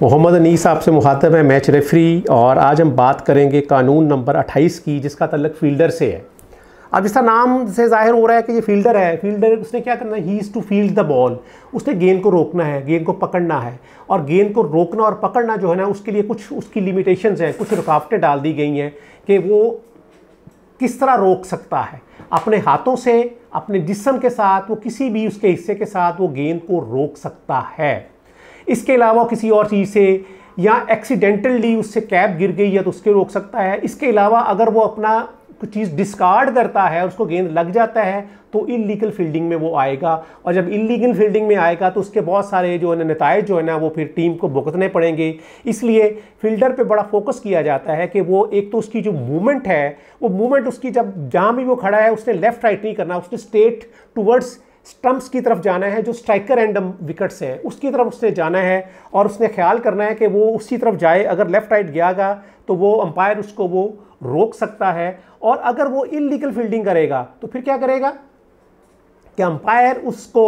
मोहम्मद अनीस आपसे मुखातब है, match referee. और आज हम बात करेंगे कानून नंबर 28 की, जिसका तल्लक फील्डर से है। अब इसका नाम से जाहिर हो रहा है कि ये फील्डर है। फील्डर उसने क्या करना है, he is to field the ball. उसने गेंद को रोकना है, गेंद को पकड़ना है। और गेंद को रोकना और पकड़ना जो है ना, उसके लिए कुछ उसकी लिमिटेशंस हैं, कुछ रुकावटें डाल दी गई हैं कि वो किस तरह रोक सकता है। अपने हाथों से, अपने जिस्म के साथ, वो किसी भी उसके हिस्से के साथ वो गेंद को रोक सकता है। इसके अलावा किसी और चीज़ से, या एक्सीडेंटली उससे कैप गिर गई है तो उसके रोक सकता है। इसके अलावा अगर वो अपना कुछ चीज़ डिस्कार्ड करता है और उसको गेंद लग जाता है तो इल्लीगल फील्डिंग में वो आएगा। और जब इल्लीगल फील्डिंग में आएगा तो उसके बहुत सारे जो है नतायज जो है ना, वो फिर टीम को भुगतने पड़ेंगे। इसलिए फील्डर पे बड़ा फोकस किया जाता है कि वो एक तो उसकी जो मूवमेंट है, वो मूवमेंट उसकी जब जहाँ भी वो खड़ा है उसने लेफ्ट राइट नहीं करना, उसने स्ट्रेट टूवर्ड्स स्टंप्स की तरफ जाना है। जो स्ट्राइकर एंड विकेट्स हैं उसकी तरफ उसने जाना है और उसने ख्याल करना है कि वो उसी तरफ जाए। अगर लेफ़्ट राइट गयागा तो वो अंपायर उसको वो रोक सकता है। और अगर वो इल्लीगल फील्डिंग करेगा तो फिर क्या करेगा कि अंपायर उसको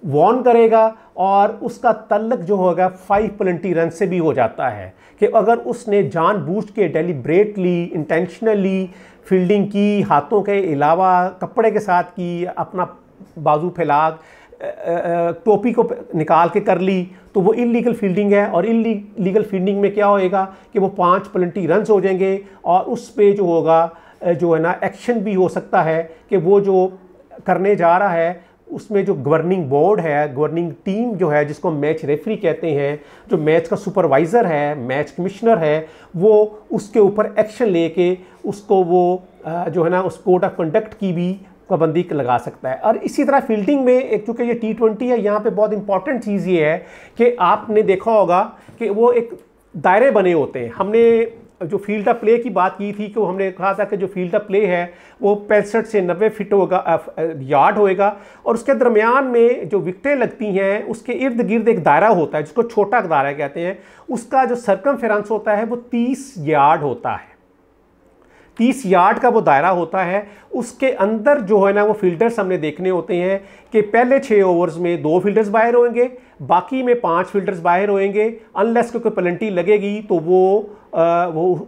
वार्न करेगा और उसका तल्लक जो होगा 5 पेनल्टी रन से भी हो जाता है। कि अगर उसने जानबूझ के डेलिब्रेटली, इंटेंशनली फील्डिंग की, हाथों के अलावा कपड़े के साथ की, अपना बाजू फैला, टोपी को निकाल के कर ली, तो वो इल्लीगल फील्डिंग है। और इल्लीगल फील्डिंग में क्या होएगा कि वो 5 पेनल्टी रन्स हो जाएंगे। और उस पे जो होगा जो है ना, एक्शन भी हो सकता है कि वो जो करने जा रहा है उसमें जो गवर्निंग बोर्ड है, गवर्निंग टीम जो है, जिसको मैच रेफरी कहते हैं, जो मैच का सुपरवाइज़र है, मैच कमिश्नर है, वो उसके ऊपर एक्शन लेके उसको वो जो है ना, उस कोड ऑफ कंडक्ट की भी पाबंदी लगा सकता है। और इसी तरह फील्डिंग में, एक चूँकि ये T20 है, यहाँ पे बहुत इंपॉर्टेंट चीज़ ये है कि आपने देखा होगा कि वो एक दायरे बने होते हैं। हमने जो फील्ड ऑफ प्ले की बात की थी कि वो हमने कहा था कि जो फील्ड ऑफ प्ले है वो 65 से 90 फीट होगा, यार्ड होएगा। और उसके दरमियान में जो विकेटें लगती हैं उसके इर्द गिर्द एक दायरा होता है, जिसको छोटा दायरा कहते हैं। उसका जो सर्कमफेरेंस होता है वो 30 यार्ड होता है। 30 यार्ड का वो दायरा होता है। उसके अंदर जो है ना, वो फील्डर्स हमने देखने होते हैं कि पहले 6 ओवर्स में 2 फील्डर्स बाहर होंगे, बाकी में 5 फील्डर्स बाहर होंगे। अनलेस कोई पेनल्टी लगेगी तो वो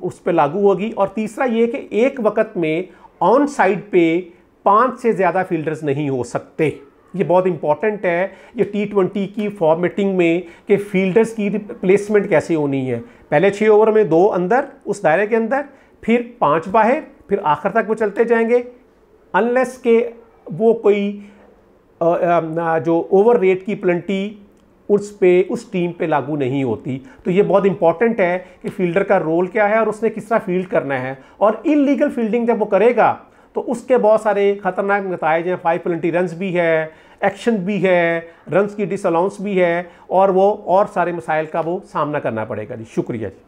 उस पर लागू होगी। और तीसरा ये कि एक वक्त में ऑन साइड पे 5 से ज़्यादा फील्डर्स नहीं हो सकते। ये बहुत इंपॉर्टेंट है ये T20 की फॉर्मेटिंग में कि फील्डर्स की प्लेसमेंट कैसे होनी है। पहले 6 ओवर में 2 अंदर उस दायरे के अंदर, फिर 5 बाहर, फिर आखिर तक वो चलते जाएंगे। अनलेस के वो कोई जो ओवर रेट की पेनल्टी उस टीम पे लागू नहीं होती। तो ये बहुत इंपॉर्टेंट है कि फील्डर का रोल क्या है और उसने किस तरह फील्ड करना है। और इल्लीगल फील्डिंग जब वो करेगा तो उसके बहुत सारे खतरनाक नतायज हैं। 5 पेनल्टी रन्स भी है, एक्शन भी है, रन्स की डिसअलाउंस भी है, और वो और सारे मसाइल का वो सामना करना पड़ेगा। जी शुक्रिया जी।